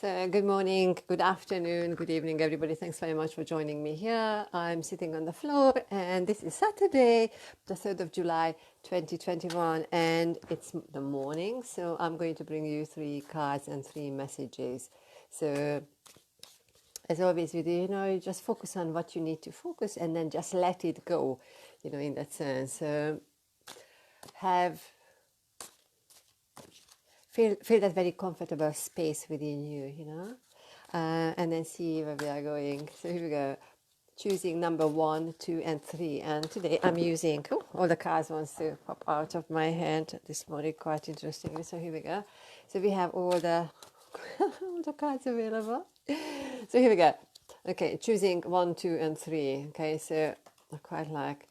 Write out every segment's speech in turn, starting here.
So good morning, good afternoon, good evening, everybody. Thanks very much for joining me here. I'm sitting on the floor, and this is Saturday, the 3rd of July, 2021, and it's the morning. So I'm going to bring you 3 cards and 3 messages. So as always, you just focus on what you need to focus, and then just let it go, in that sense. Have feel that very comfortable space within you. And then see where we are going. So here we go. Choosing number 1, 2, and 3. And today I'm using all the cards wants to pop out of my hand this morning, quite interestingly. So here we go. So we have all the all the cards available. So here we go. Okay, choosing 1, 2, and 3. Okay, so I quite like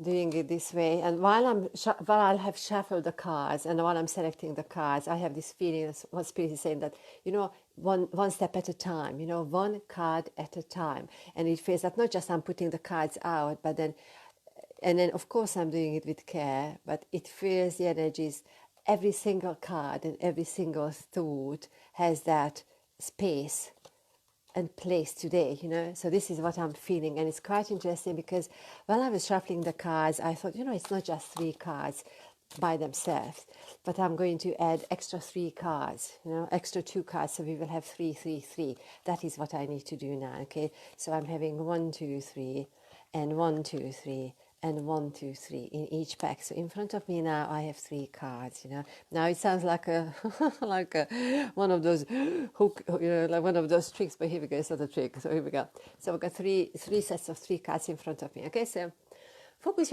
doing it this way, and while I have shuffled the cards, and while I'm selecting the cards, I have this feeling that what Spirit is saying, that one step at a time, one card at a time. And it feels that not just I'm putting the cards out, but then of course I'm doing it with care, but it feels the energies. Every single card and every single thought has that space and place today, so this is what I'm feeling. And it's quite interesting because while I was shuffling the cards, I thought, it's not just 3 cards by themselves, but I'm going to add extra 3 cards, extra 2 cards, so we will have 3, 3, 3. That is what I need to do now. Okay, so I'm having 1, 2, 3, and 1, 2, 3, and 1, 2, 3 in each pack. So in front of me now I have 3 cards. Now it sounds like a like one of those hook, like one of those tricks. But here we go. It's not a trick. So here we go. So I've got three sets of 3 cards in front of me. Okay, so focus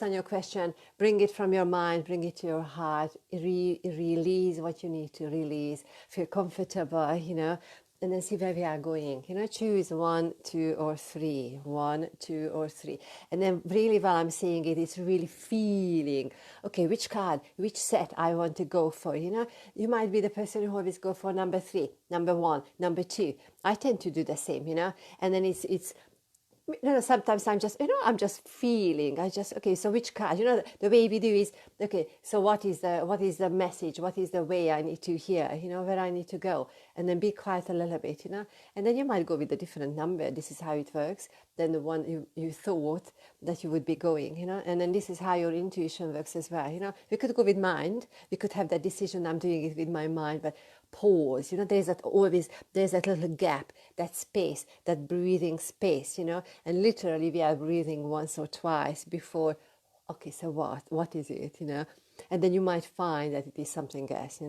on your question. Bring it from your mind. Bring it to your heart. Release what you need to release. Feel comfortable. And then see where we are going. Choose 1, 2, or 3. 1, 2, or 3. And then really while I'm saying it, it's really feeling, okay, which card, which set I want to go for. You might be the person who always go for number 3, number 1, number 2. I tend to do the same, and then it's sometimes I'm just feeling. Okay, so which card? The way we do is, okay, so what is the message? What is the way I need to hear? Where I need to go, and then be quiet a little bit. And then you might go with a different number. This is how it works than the one you thought that you would be going. And then this is how your intuition works as well. We could go with mind. We could have that decision. I'm doing it with my mind, but pause. There's that little gap, that space, that breathing space. And literally we are breathing once or twice before, okay, so what is it, and then you might find that it is something else,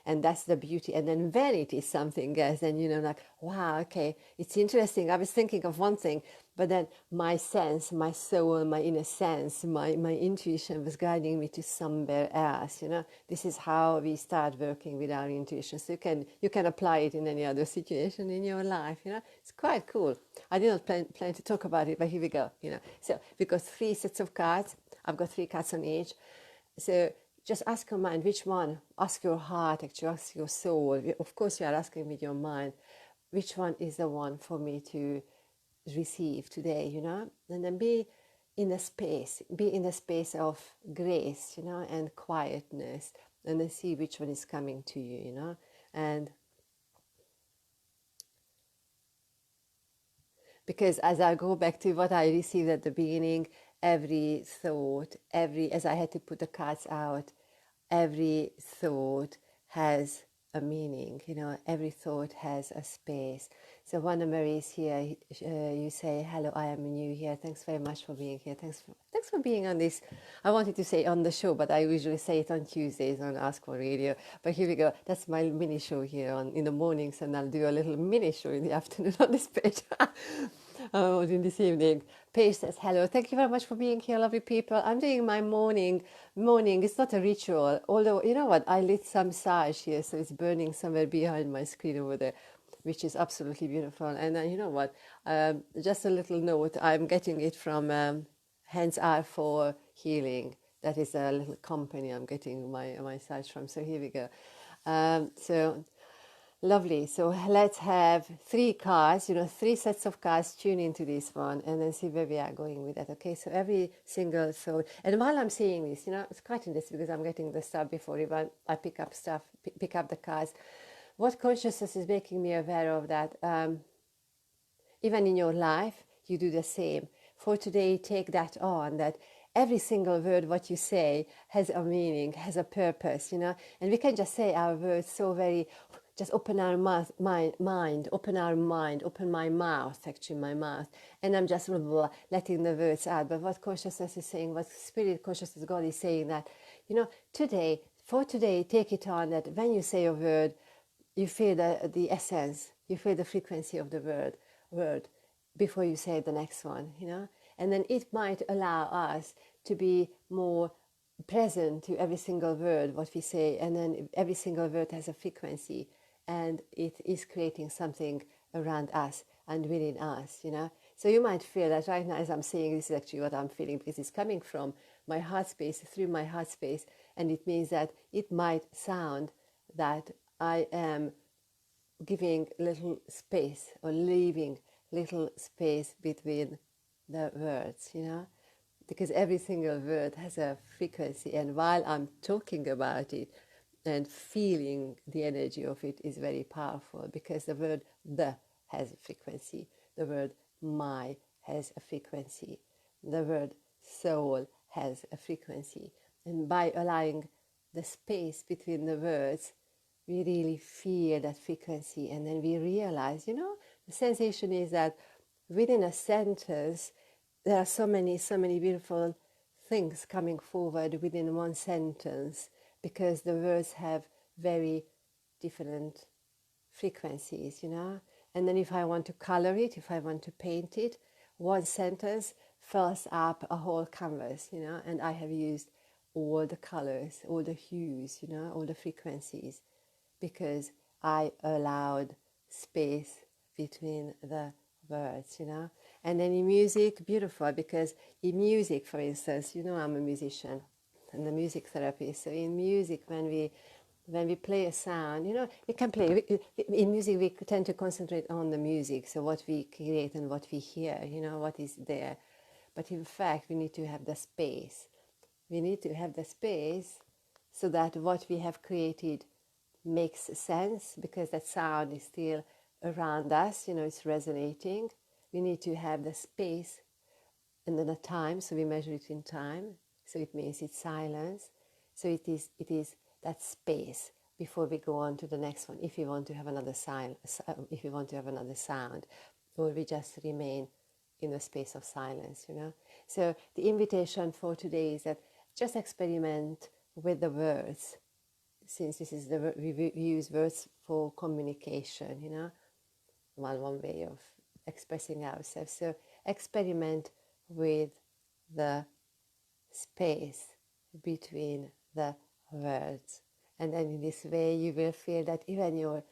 and that's the beauty. And then when it is something else, then like, wow, okay, it's interesting. I was thinking of one thing, but then my sense, my soul, my inner sense, my intuition was guiding me to somewhere else. This is how we start working with our intuition. So you can apply it in any other situation in your life. It's quite cool. I did not plan to talk about it, but here we go. So we've got 3 sets of cards. I've got 3 cards on each. So just ask your mind which one. Ask your heart, actually ask your soul. Of course, you are asking with your mind, which one is the one for me to receive today, and then be in the space of grace, and quietness, and then see which one is coming to you, and because as I go back to what I received at the beginning, every thought, as I had to put the cards out, every thought has a meaning, every thought has a space. So Wanda Marie is here. You say, hello, I am new here. Thanks very much for being here. Thanks for being on this. I wanted to say on the show, but I usually say it on Tuesdays on Ask for Radio. But here we go. That's my mini show here in the mornings, and I'll do a little mini show in the afternoon on this page. In this evening. Paige says, hello, thank you very much for being here, lovely people. I'm doing my morning. It's not a ritual, although, you know what, I lit some sage here, so it's burning somewhere behind my screen over there, which is absolutely beautiful. And you know what, just a little note, I'm getting it from Hands Are for Healing. That is a little company I'm getting my sage from. So here we go. So lovely. So let's have 3 cards, 3 sets of cards. Tune into this one and then see where we are going with that. Okay, so every single thought. And while I'm saying this, it's quite interesting because I'm getting the stuff before even I pick up stuff, pick up the cards. what consciousness is making me aware of that even in your life, you do the same. For today, take that on, that every single word what you say has a meaning, has a purpose, you know. And we can just say our words so very, just open our mind, open our mind, open my mouth, actually my mouth. And I'm just blah, blah, blah, letting the words out. But what consciousness is saying, what spirit consciousness God is saying that, you know, today, for today, take it on that when you say a word, you feel the essence, you feel the frequency of the word before you say the next one, you know. And then it might allow us to be more present to every single word what we say, and then every single word has a frequency, and it is creating something around us and within us, you know. So you might feel that right now as I'm saying, this is actually what I'm feeling, because it's coming from my heart space, through my heart space, and it means that it might sound that I am giving little space or leaving little space between the words, you know, because every single word has a frequency, and while I'm talking about it and feeling the energy of it is very powerful, because the word the has a frequency, the word my has a frequency, the word soul has a frequency, and by allowing the space between the words, we really feel that frequency, and then we realize, you know, the sensation is that within a sentence, there are so many beautiful things coming forward within one sentence, because the words have very different frequencies, you know. And then if I want to color it, if I want to paint it, one sentence fills up a whole canvas, you know, and I have used all the colors, all the hues, you know, all the frequencies, because I allowed space between the words, you know. And then in music, beautiful, because in music, for instance, you know, I'm a musician and a music therapist. So in music, when we play a sound, you know, we can play. In music, we tend to concentrate on the music, so what we create and what we hear, you know, what is there. But in fact, we need to have the space. We need to have the space so that what we have created makes sense, because that sound is still around us, you know, it's resonating. We need to have the space and then the time, so we measure it in time, so it means it's silence. So it is that space before we go on to the next one, if we want to have another if we want to have another sound, or we just remain in the space of silence, you know. So the invitation for today is that just experiment with the words, since this is we use words for communication, you know, one way of expressing ourselves. So experiment with the space between the words, and then in this way you will feel that even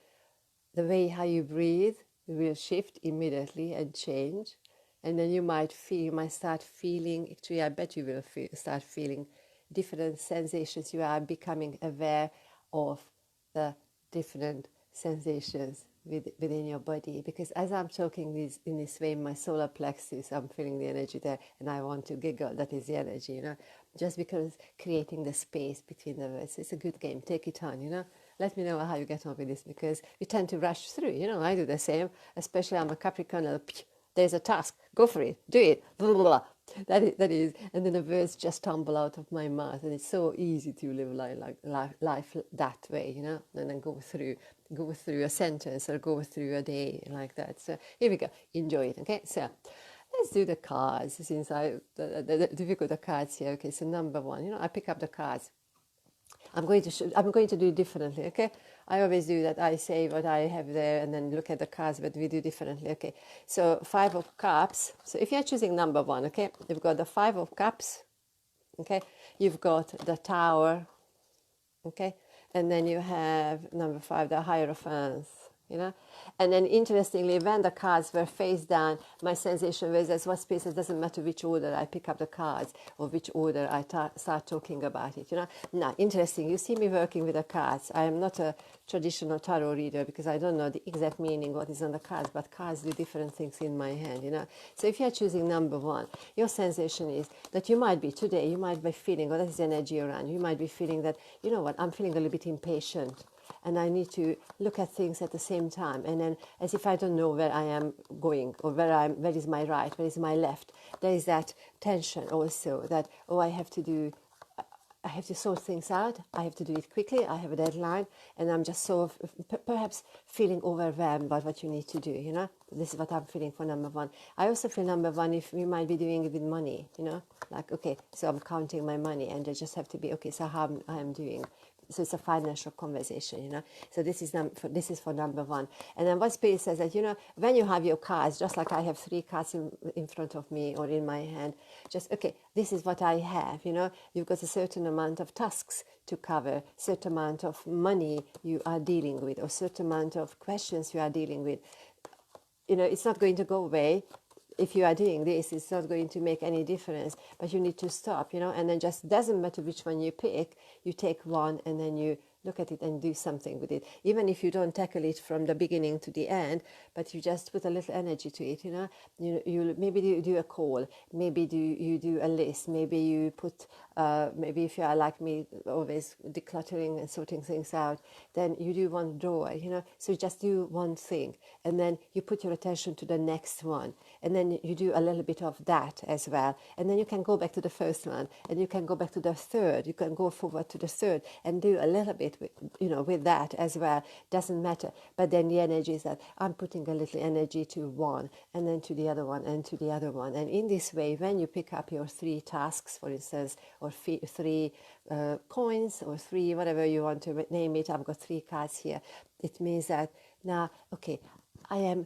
the way how you breathe will shift immediately and change, and then you might start feeling, actually I bet you will start feeling different sensations. You are becoming aware of the different sensations within your body, because as I'm talking in this way, my solar plexus, I'm feeling the energy there, and I want to giggle. That is the energy, you know, just because creating the space between the words. It's a good game. Take it on, you know. Let me know how you get on with this, because we tend to rush through, you know. I do the same, especially I'm a Capricorn. There's a task, go for it, do it, blah, blah, blah. That is, and then the words just tumble out of my mouth, and it's so easy to live life that way, you know, and then go through a sentence or go through a day like that. So here we go, enjoy it, okay? So let's do the cards, since the difficult cards here. Okay, so number one, you know, I pick up the cards. I'm going to do it differently, okay? I always do that. I say what I have there and then look at the cards, but we do differently, okay? So 5 of Cups. So if you're choosing number one, okay, you've got the 5 of Cups, okay? You've got the Tower, okay? And then you have number 5, the Hierophant, you know? And then interestingly, when the cards were face down, my sensation was as what space, it doesn't matter which order I pick up the cards or which order I start talking about it, you know? Now, interesting, you see me working with the cards. I am not a traditional tarot reader, because I don't know the exact meaning what is on the cards, but cards do different things in my hand, you know? So if you're choosing number one, your sensation is that you might be today, you might be feeling, that is energy around, you might be feeling that, you know what, I'm feeling a little bit impatient. and I need to look at things at the same time, and then as if I don't know where I am going, or where is my right, where is my left. There is that tension also, that, oh, I have to sort things out, I have to do it quickly, I have a deadline, and I'm just sort of perhaps feeling overwhelmed by what you need to do, you know. This is what I'm feeling for number one. I also feel number one, if you might be doing it with money, you know, like, okay, so I'm counting my money, and I just have to be, okay, so how I'm doing. So it's a financial conversation, you know. So this is for number one. And then what Spirit says that, you know, when you have your cards, just like I have 3 cards in front of me or in my hand, just, okay, this is what I have, you know. You've got a certain amount of tasks to cover, certain amount of money you are dealing with, or certain amount of questions you are dealing with. You know, it's not going to go away. If you are doing this, it's not going to make any difference, but you need to stop, you know, and then just doesn't matter which one you pick, you take one and then you look at it and do something with it. Even if you don't tackle it from the beginning to the end, but you just put a little energy to it, you know. You maybe you do a call, maybe you do a list, maybe you put, maybe if you are like me, always decluttering and sorting things out, then you do one drawer, you know. So you just do one thing, and then you put your attention to the next one, and then you do a little bit of that as well, and then you can go back to the first one, and you can go back to the third, you can go forward to the third and do a little bit with, you know, with that as well. Doesn't matter, but then the energy is that I'm putting a little energy to one, and then to the other one, and to the other one. And in this way, when you pick up your 3 tasks, for instance, or 3 coins, or 3 whatever you want to name it, I've got 3 cards here, it means that now, okay, I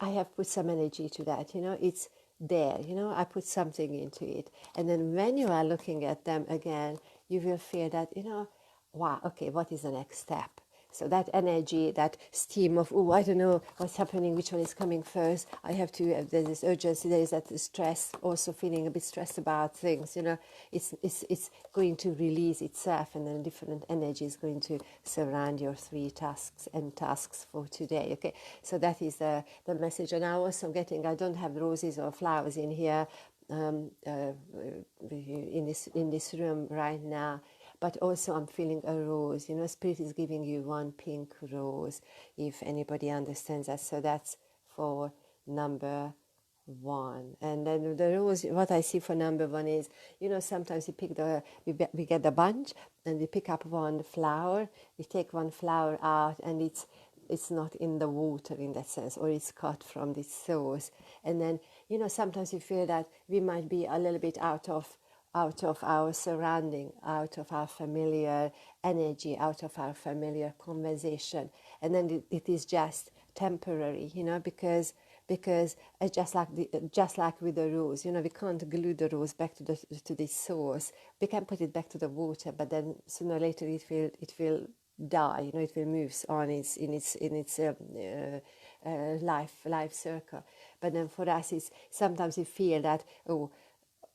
have put some energy to that, you know, it's there, you know, I put something into it. And then when you are looking at them again, you will feel that, you know, wow, okay, what is the next step? So that energy, that steam of, oh, I don't know what's happening, which one is coming first. I have to, there's this urgency, there's that stress, also feeling a bit stressed about things, you know. It's going to release itself, and then different energy is going to surround your 3 tasks and tasks for today, okay? So that is the message. And I'm also getting, I don't have roses or flowers in here, in this room right now, but also I'm feeling a rose, you know. Spirit is giving you one pink rose, if anybody understands that. So that's for number one. And then the rose, what I see for number one is, you know, sometimes you pick we get the bunch, and we pick up one flower, we take one flower out, and it's not in the water in that sense, or it's cut from this source. And then, you know, sometimes you feel that we might be a little bit out of our surrounding, out of our familiar energy, out of our familiar conversation. And then it is just temporary, you know, because just like with the rose, you know, we can't glue the rose back to the source. We can put it back to the water, but then sooner or later it will die, you know, it will move on in its life circle. But then for us, it's sometimes you feel that, oh,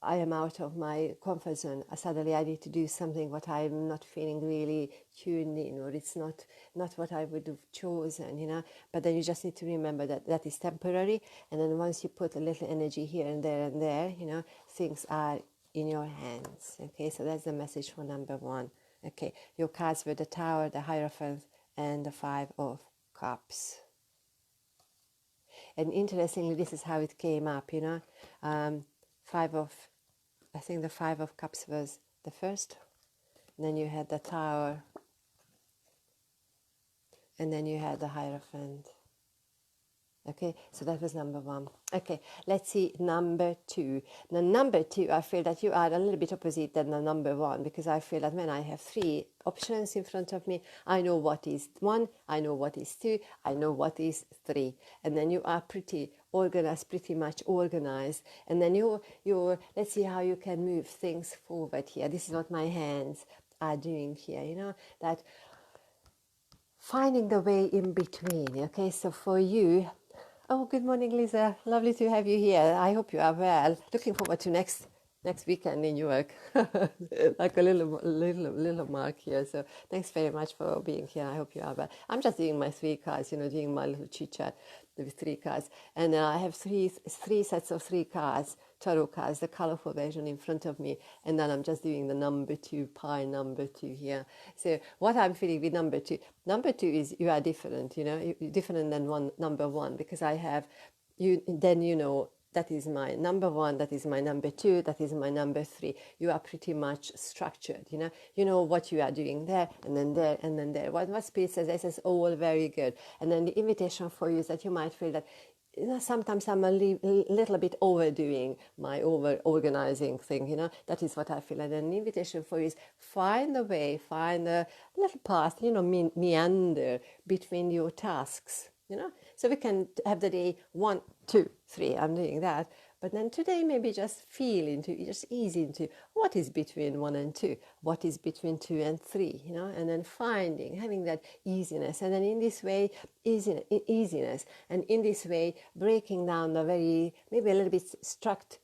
I am out of my comfort zone. Suddenly I need to do something what I'm not feeling really tuned in, or it's not what I would have chosen, you know. But then you just need to remember that is temporary. And then once you put a little energy here and there, you know, things are in your hands. Okay, so that's the message for number one. Okay, your cards were the Tower, the Hierophant, and the 5 of Cups. And interestingly, this is how it came up, you know. I think the 5 of Cups was the first, and then you had the Tower, and then you had the Hierophant. Okay, so that was number one. Okay, let's see number two. Now, number two, I feel that you are a little bit opposite than the number one, because I feel that when I have 3 options in front of me, I know what is 1, I know what is 2, I know what is 3. And then you are pretty organized, pretty much organized. And then you're let's see how you can move things forward here. This is what my hands are doing here, you know, that finding the way in between. Okay, so for you, oh, good morning, Lisa. Lovely to have you here. I hope you are well. Looking forward to next next weekend in York, like a little mark here. So thanks very much for being here. I hope you are well. I'm just doing my 3 cards, doing my little chit chat with 3 cards, and I have three sets of 3 cards, tarot cards, the colorful version in front of me, and then I'm just doing the number 2 pie, number 2 here. So what I'm feeling with number 2, is you are different, you're different than number 1, because I have you. Then that is my number 1, that is my number 2, that is my number 3. You are pretty much structured, you know what you are doing there, and then there, and then there. What Spirit says, this is all very good. And then the invitation for you is that you might feel that sometimes I'm a little bit overdoing my over-organizing thing, that is what I feel. And then the invitation for you is find a way, find a little path, meander between your tasks, so we can have the day 1, 2, 3, I'm doing that. But then today maybe just feel into, just ease into what is between 1 and 2, what is between 2 and 3, and then having that easiness. And then in this way, easiness, and in this way, breaking down the maybe a little bit strict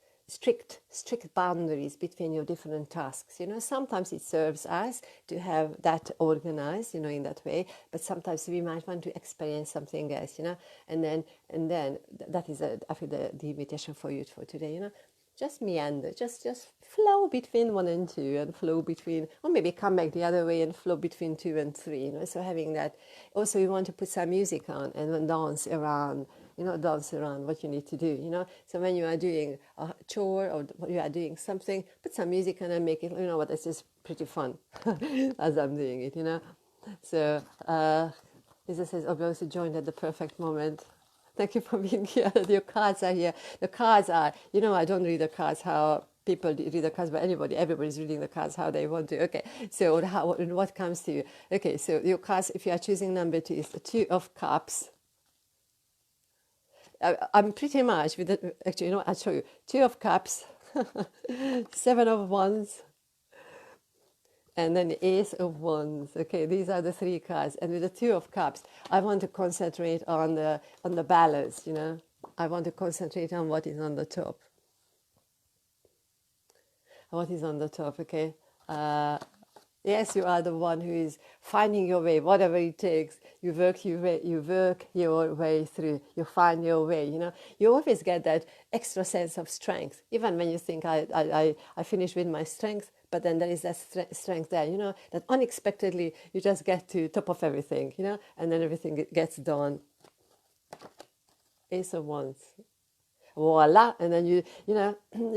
boundaries between your different tasks. Sometimes it serves us to have that organized, in that way, but sometimes we might want to experience something else, and then that is I feel the invitation for you for today, just meander, just flow between 1 and 2, and flow between, or maybe come back the other way and flow between 2 and 3, so having that. Also, you want to put some music on and then dance around what you need to do, So when you are doing a chore or you are doing something, put some music on and make it, this is pretty fun as I'm doing it, So, Lisa says, obviously joined at the perfect moment. Thank you for being here. Your cards are here. The cards are, I don't read the cards how people read the cards, but everybody's reading the cards how they want to. Okay, so what comes to you? Okay, so your cards, if you are choosing number 2, is the 2 of Cups. I'm pretty much with the, actually, I'll show you. 2 of Cups, 7 of Wands, and then the Ace of Wands. Okay, these are the 3 cards. And with the 2 of Cups, I want to concentrate on the balance, I want to concentrate on what is on the top. What is on the top, okay? Yes, you are the one who is finding your way, whatever it takes. You work your way through. You find your way. You always get that extra sense of strength, even when you think I finish with my strength. But then there is that strength there, that unexpectedly you just get to top of everything, and then everything gets done. Ace of Wands. Voila, and then you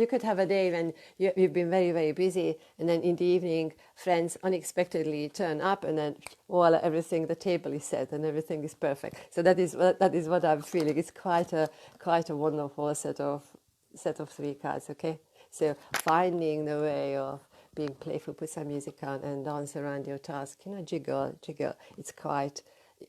could have a day when you've been very, very busy, and then in the evening friends unexpectedly turn up, and then voila, the table is set and everything is perfect. So that is what I'm feeling. It's quite a wonderful set of 3 cards. Okay, so finding the way of being playful, put some music on and dance around your task, jiggle. It's quite,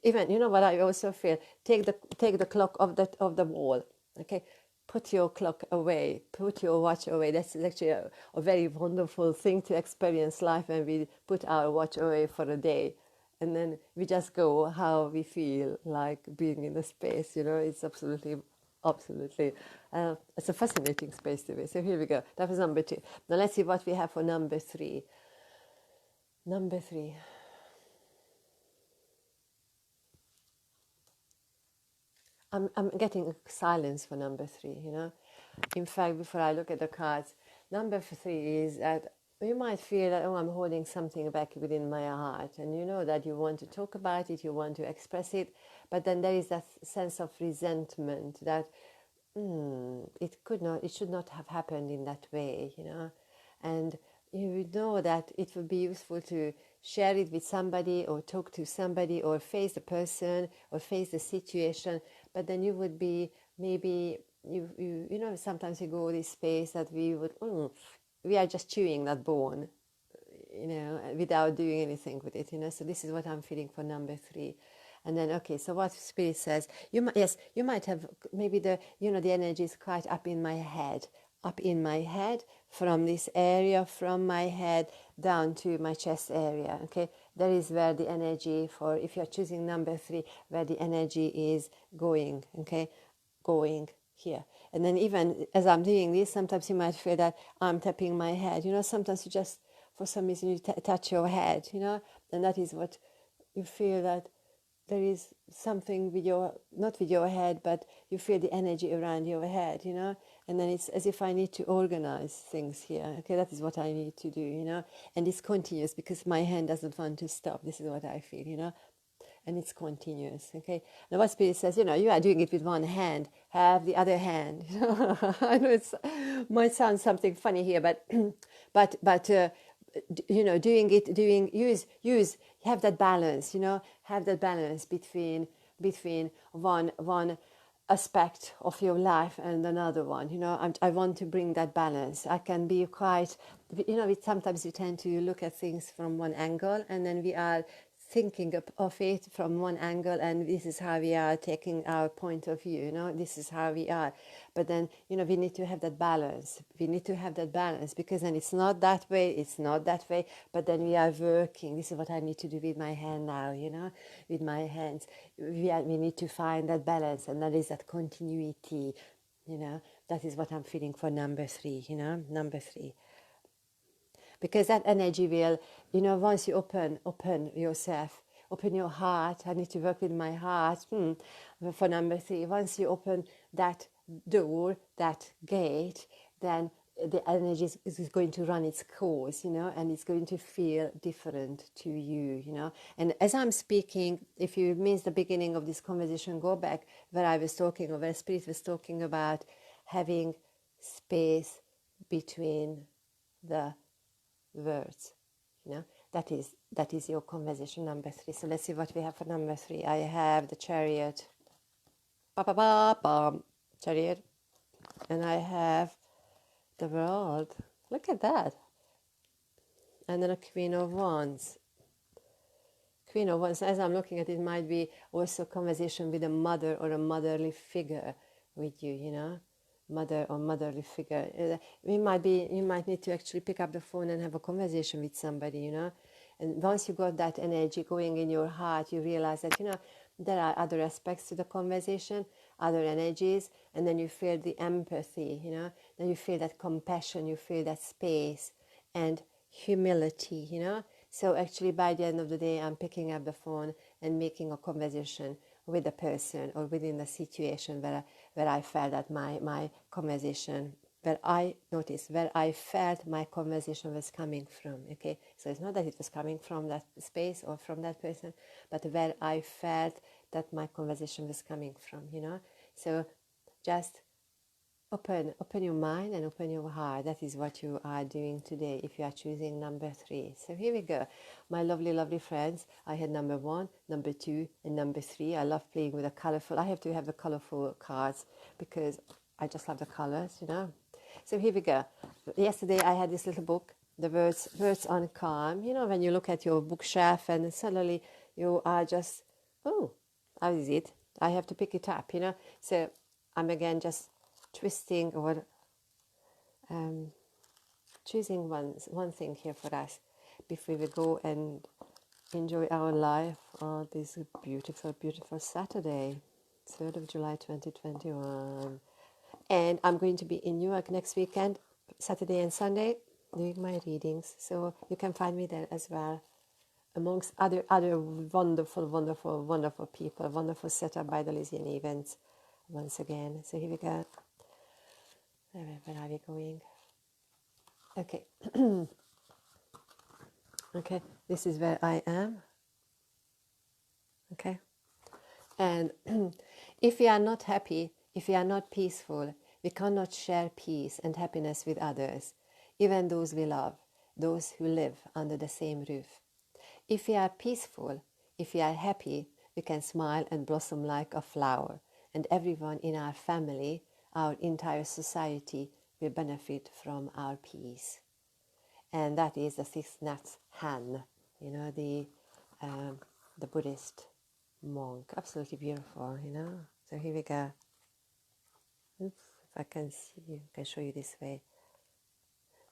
even, what I also feel, take the clock of the wall. Okay, put your clock away, put your watch away. That's actually a very wonderful thing to experience life when we put our watch away for a day, and then we just go how we feel like being in the space. It's absolutely, it's a fascinating space to be. So here we go. That was number 2. Now let's see what we have for number 3. Number 3. I'm getting silence for number 3, In fact, before I look at the cards, number 3 is that you might feel that, I'm holding something back within my heart. And that you want to talk about it, you want to express it. But then there is that sense of resentment that it should not have happened in that way, And you know that it would be useful to share it with somebody, or talk to somebody, or face the person, or face the situation. But then you would be, maybe sometimes you go this space that we are just chewing that bone, without doing anything with it, So this is what I'm feeling for number 3. And then, okay, so what Spirit says, you might have, maybe the energy is quite up in my head, from this area, from my head down to my chest area. Okay, that is where the energy, for if you're choosing number 3, where the energy is going. Okay, going here. And then even as I'm doing this, sometimes you might feel that I'm tapping my head. Sometimes you just, for some reason, you touch your head, and that is what you feel, that there is something with not with your head, but you feel the energy around your head, and then it's as if I need to organize things here. Okay, that is what I need to do, and it's continuous because my hand doesn't want to stop. This is what I feel, and it's continuous. Okay, now what Spirit says, you are doing it with one hand, have the other hand. I know it might sound something funny here, but use have that balance, have that balance between one aspect of your life and another one. I want to bring that balance. I can be quite, sometimes we tend to look at things from one angle, and then we are thinking of it from one angle, and this is how we are taking our point of view, this is how we are. But then, we need to have that balance. We need to have that balance, because then it's not that way, it's not that way, but then we are working. This is what I need to do with my hand now, with my hands. We need to find that balance, and that is that continuity, that is what I'm feeling for number 3, number 3. Because that energy will, once you open yourself, open your heart. I need to work with my heart. For number 3, once you open that door, that gate, then the energy is going to run its course, and it's going to feel different to you, And as I'm speaking, if you missed the beginning of this conversation, go back where I was talking, or where Spirit was talking about having space between the words, that is your conversation number 3. So let's see what we have for number 3. I have the Chariot, Chariot, and I have the World. Look at that. And then a Queen of Wands. Queen of Wands, as I'm looking at it, might be also a conversation with a mother or a motherly figure with you, mother or motherly figure. You might need to actually pick up the phone and have a conversation with somebody, And once you got that energy going in your heart, you realize that, there are other aspects to the conversation, other energies, and then you feel the empathy, Then you feel that compassion, you feel that space and humility, So actually by the end of the day, I'm picking up the phone and making a conversation with the person or within the situation where I felt that my conversation, where I noticed, where I felt my conversation was coming from, okay? So it's not that it was coming from that space or from that person, but where I felt that my conversation was coming from, So just open your mind and open your heart. That is what you are doing today if you are choosing number 3. So here we go. My lovely, lovely friends. I had number 1, number 2, and number 3. I love playing with the colorful. I have to have the colorful cards because I just love the colors, So here we go. Yesterday I had this little book, the words on calm. When you look at your bookshelf and suddenly you are just, oh, how is it? I have to pick it up, So I'm again just twisting or choosing one thing here for us before we go and enjoy our life on this beautiful, beautiful Saturday, 3rd of July 2021. And I'm going to be in New York next weekend, Saturday and Sunday, doing my readings. So you can find me there as well, amongst other wonderful, wonderful, wonderful people, wonderful setup by the Lysian events once again. So here we go. Where are we going? Okay. Okay, this is where I am. Okay. And if we are not happy, if we are not peaceful, we cannot share peace and happiness with others, even those we love, those who live under the same roof. If we are peaceful, if we are happy, we can smile and blossom like a flower, and everyone in our family, our entire society, will benefit from our peace. And that is the Thich Nhat Hanh, the Buddhist monk. Absolutely beautiful, So here we go. Oops, if I can see you, I can show you this way.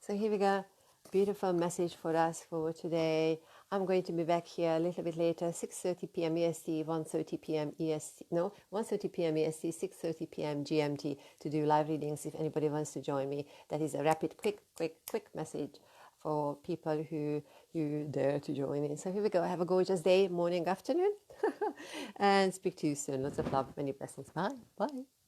So here we go. beautiful message for us for today. I'm going to be back here a little bit later, 6:30 p.m. EST, 1:30 p.m. EST, no, 1:30 p.m. EST, 6:30 p.m. GMT to do live readings if anybody wants to join me. That is a rapid, quick message for people who dare to join in. So here we go. Have a gorgeous day, morning, afternoon, and speak to you soon. Lots of love, many blessings. Bye. Bye.